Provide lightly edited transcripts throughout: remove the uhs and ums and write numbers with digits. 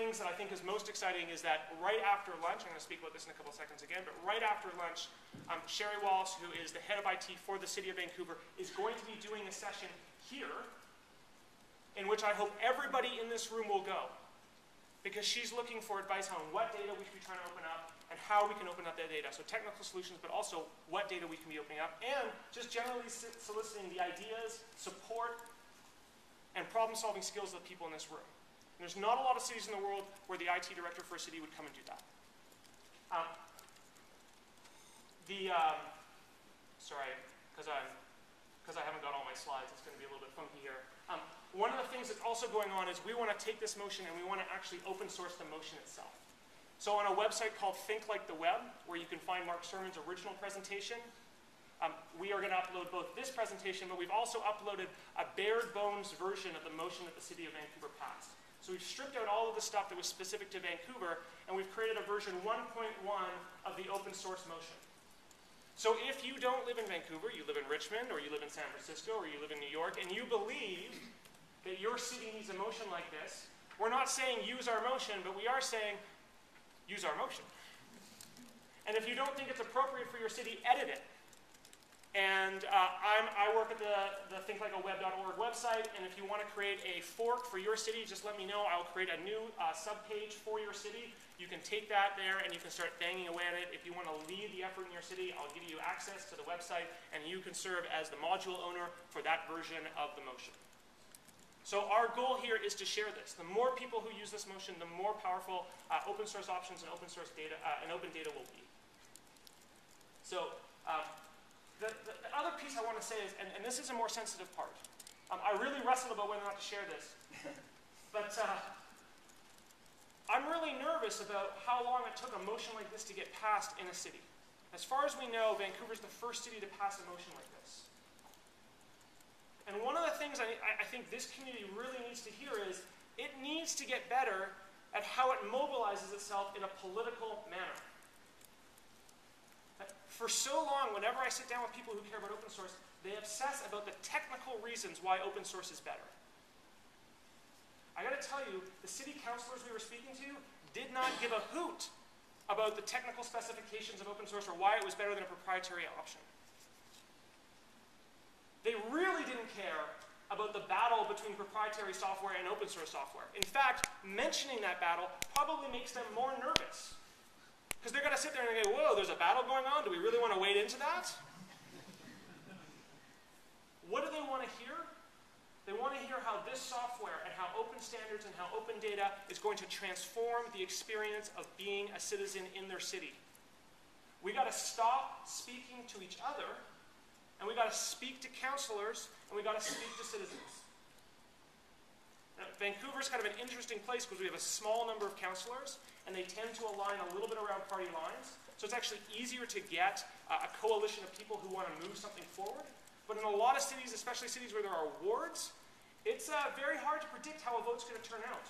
things that I think is most exciting is that right after lunch, I'm going to speak about this in a couple of seconds again, but right after lunch, Sherry Wallace, who is the head of IT for the City of Vancouver, is going to be doing a session here in which I hope everybody in this room will go, because she's looking for advice on what data we should be trying to open up and how we can open up that data. So technical solutions, but also what data we can be opening up, and just generally soliciting the ideas, support, and problem-solving skills of the people in this room. And there's not a lot of cities in the world where the IT director for a city would come and do that. Sorry, because I haven't got all my slides, it's going to be a little bit funky here. One of the things that's also going on is we want to take this motion and we want to actually open source the motion itself. So on a website called Think Like the Web, where you can find Mark Sermon's original presentation, we are going to upload both this presentation, but we've also uploaded a bared bones version of the motion that the City of Vancouver passed. So we've stripped out all of the stuff that was specific to Vancouver, and we've created a version 1.1 of the open source motion. So if you don't live in Vancouver, you live in Richmond, or you live in San Francisco, or you live in New York, and you believe that your city needs a motion like this, we're not saying use our motion, but we are saying use our motion. And if you don't think it's appropriate for your city, edit it. And I work at the thinklikeaweb.org website, and if you want to create a fork for your city, just let me know. I'll create a new subpage for your city. You can take that there, and you can start banging away at it. If you want to lead the effort in your city, I'll give you access to the website, and you can serve as the module owner for that version of the motion. So our goal here is to share this. The more people who use this motion, the more powerful open source options and open source data and open data will be. So the other piece I want to say is, and this is a more sensitive part. I really wrestled about whether or not to share this, but I'm really nervous about how long it took a motion like this to get passed in a city. As far as we know, Vancouver's the first city to pass a motion like this. And one of the things I think this community really needs to hear is it needs to get better at how it mobilizes itself in a political manner. For so long, whenever I sit down with people who care about open source, they obsess about the technical reasons why open source is better. I got to tell you, the city councilors we were speaking to did not give a hoot about the technical specifications of open source or why it was better than a proprietary option. They really didn't care about the battle between proprietary software and open source software. In fact, mentioning that battle probably makes them more nervous. Because they're going to sit there and go, whoa, there's a battle going on? Do we really want to wade into that? What do they want to hear? They want to hear how this software and how open standards and how open data is going to transform the experience of being a citizen in their city. We got to stop speaking to each other, and we got to speak to councilors, and we got to speak to citizens. Now, Vancouver's kind of an interesting place because we have a small number of councilors, and they tend to align a little bit around party lines. So it's actually easier to get a coalition of people who want to move something forward. But in a lot of cities, especially cities where there are wards, it's very hard to predict how a vote's going to turn out.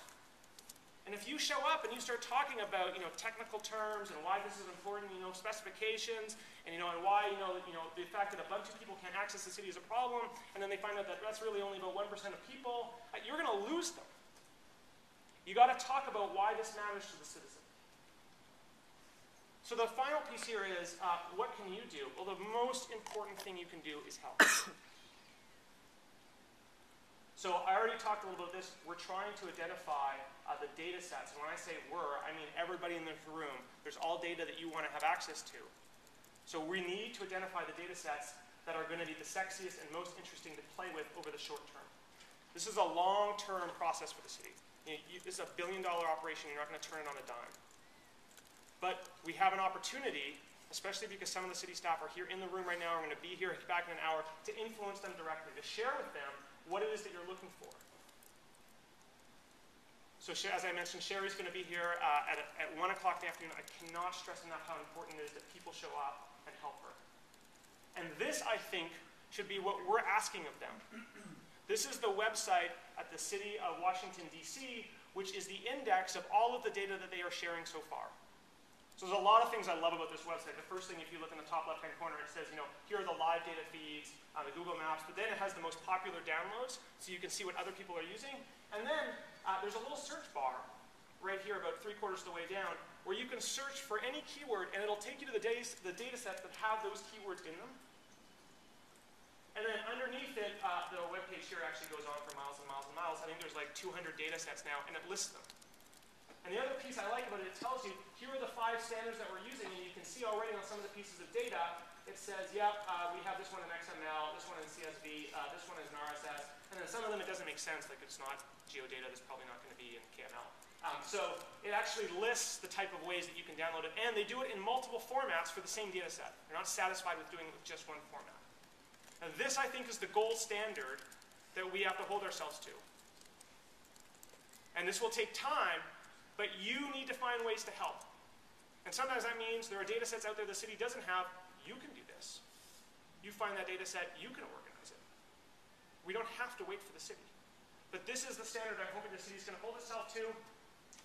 And if you show up and you start talking about technical terms and why this is important, specifications, and and why the fact that a bunch of people can't access the city is a problem, and then they find out that that's really only about 1% of people, you're going to lose them. You got to talk about why this matters to the citizen. So the final piece here is, what can you do? Well, the most important thing you can do is help. So I already talked a little bit about this. We're trying to identify the data sets. And when I say we're, I mean everybody in this room. There's all data that you want to have access to. So we need to identify the data sets that are going to be the sexiest and most interesting to play with over the short term. This is a long-term process for the city. This is a billion-dollar operation. You're not going to turn it on a dime. But we have an opportunity, especially because some of the city staff are here in the room right now, are going to be here back in an hour, to influence them directly, to share with them what it is that you're looking for. So as I mentioned, Sherry's going to be here at 1 o'clock in the afternoon. I cannot stress enough how important it is that people show up and help her. And this, I think, should be what we're asking of them. This is the website at the City of Washington, D.C., which is the index of all of the data that they are sharing so far. So there's a lot of things I love about this website. The first thing, if you look in the top left-hand corner, it says, here are the live data feeds, the Google Maps, but then it has the most popular downloads, so you can see what other people are using. And then there's a little search bar right here about 3/4 of the way down, where you can search for any keyword and it'll take you to the data sets that have those keywords in them. And then underneath it, the web page here actually goes on for miles and miles and miles. I think there's like 200 data sets now, and it lists them. And the other piece I like about it, it tells you, here are the 5 standards that we're using, and you can see already on some of the pieces of data, it says, yep, we have this one in XML, this one in CSV, this one is in RSS, and then some of them it doesn't make sense, like it's not geodata, that's probably not going to be in KML. So it actually lists the type of ways that you can download it, and they do it in multiple formats for the same data set. They're not satisfied with doing it with just one format. And this, I think, is the gold standard that we have to hold ourselves to. And this will take time, but you need to find ways to help. And sometimes that means there are data sets out there the city doesn't have. You can do this. You find that data set, you can organize it. We don't have to wait for the city. But this is the standard I'm hoping the city is going to hold itself to.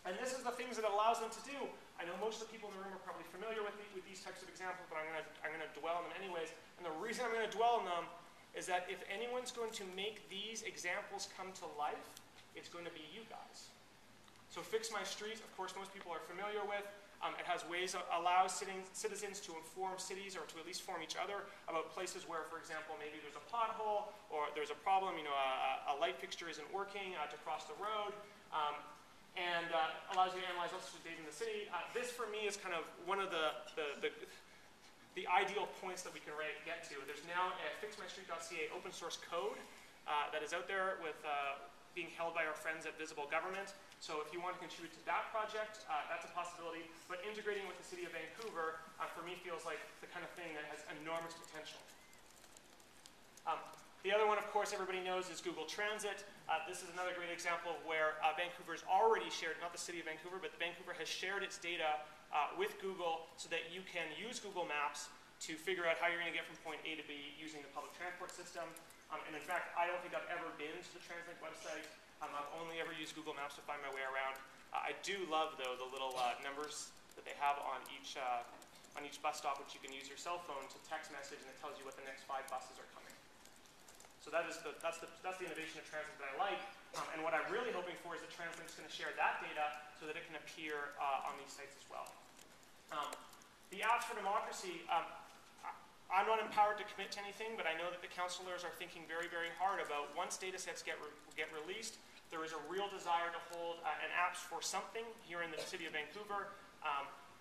And this is the things that it allows them to do. I know most of the people in the room are probably familiar with these types of examples, but I'm going to dwell on them anyways. And the reason I'm going to dwell on them is that if anyone's going to make these examples come to life, it's going to be you guys. So Fix My Street, of course, most people are familiar with. It has ways that allow citizens to inform cities, or to at least inform each other, about places where, for example, maybe there's a pothole, or there's a problem, a light fixture isn't working to cross the road. And allows you to analyze all sorts of data in the city. This, for me, is kind of one of the ideal points that we can get to. There's now a fixmystreet.ca open source code that is out there with being held by our friends at Visible Government. So if you want to contribute to that project, that's a possibility. But integrating with the City of Vancouver, for me, feels like the kind of thing that has enormous potential. The other one, of course, everybody knows is Google Transit. This is another great example of where Vancouver's already shared, not the City of Vancouver, but Vancouver has shared its data with Google so that you can use Google Maps to figure out how you're going to get from point A to B using the public transport system. And in fact, I don't think I've ever been to the Translink website. I've only ever used Google Maps to find my way around. I do love, though, the little numbers that they have on each bus stop, which you can use your cell phone to text message, and it tells you what the next 5 buses are coming. So that's the innovation of Translink that I like. And what I'm really hoping for is that Translink's going to share that data so that it can appear on these sites as well. The apps for democracy, I'm not empowered to commit to anything, but I know that the councillors are thinking very, very hard about once data sets get released, there is a real desire to hold an apps for something here in the City of Vancouver.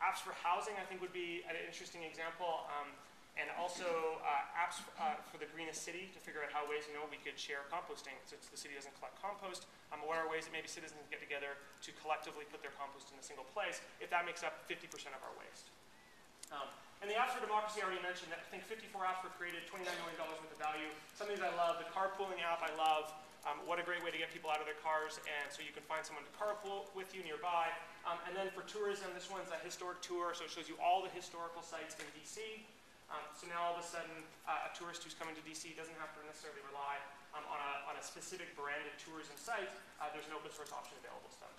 Apps for housing, I think, would be an interesting example. And also apps for the greenest city to figure out how ways we could share composting since the city doesn't collect compost. What are ways that maybe citizens can get together to collectively put their compost in a single place if that makes up 50% of our waste. And the apps for democracy I already mentioned. I think 54 apps were created, $29 million worth of value. Some of these I love. The carpooling app I love. What a great way to get people out of their cars, and so you can find someone to carpool with you nearby. And then for tourism, this one's a historic tour, so it shows you all the historical sites in DC. So now all of a sudden, a tourist who's coming to DC doesn't have to necessarily rely on a specific branded tourism site. There's an open source option available to them.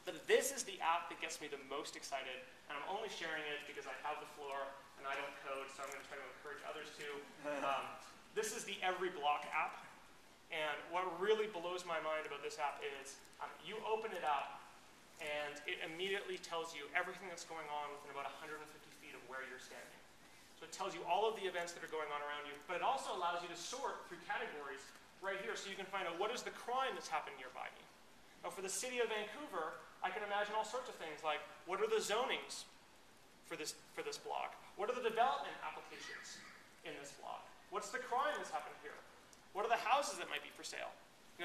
But this is the app that gets me the most excited, and I'm only sharing it because I have the floor and I don't code, so I'm going to try to encourage others to. This is the Every Block app, and what really blows my mind about this app is you open it up and it immediately tells you everything that's going on within about 150 feet of where you're standing. So it tells you all of the events that are going on around you, but it also allows you to sort through categories right here so you can find out what is the crime that's happened nearby me. Now for the City of Vancouver, I can imagine all sorts of things like what are the zonings for this block? What are the development applications in this block? What's the crime that's happened here? What are the houses that might be for sale?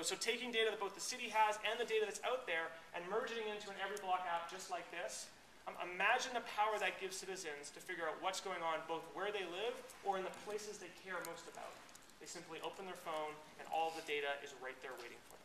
So taking data that both the city has and the data that's out there and merging it into an Every Block app just like this. Imagine the power that gives citizens to figure out what's going on both where they live or in the places they care most about. They simply open their phone and all the data is right there waiting for them.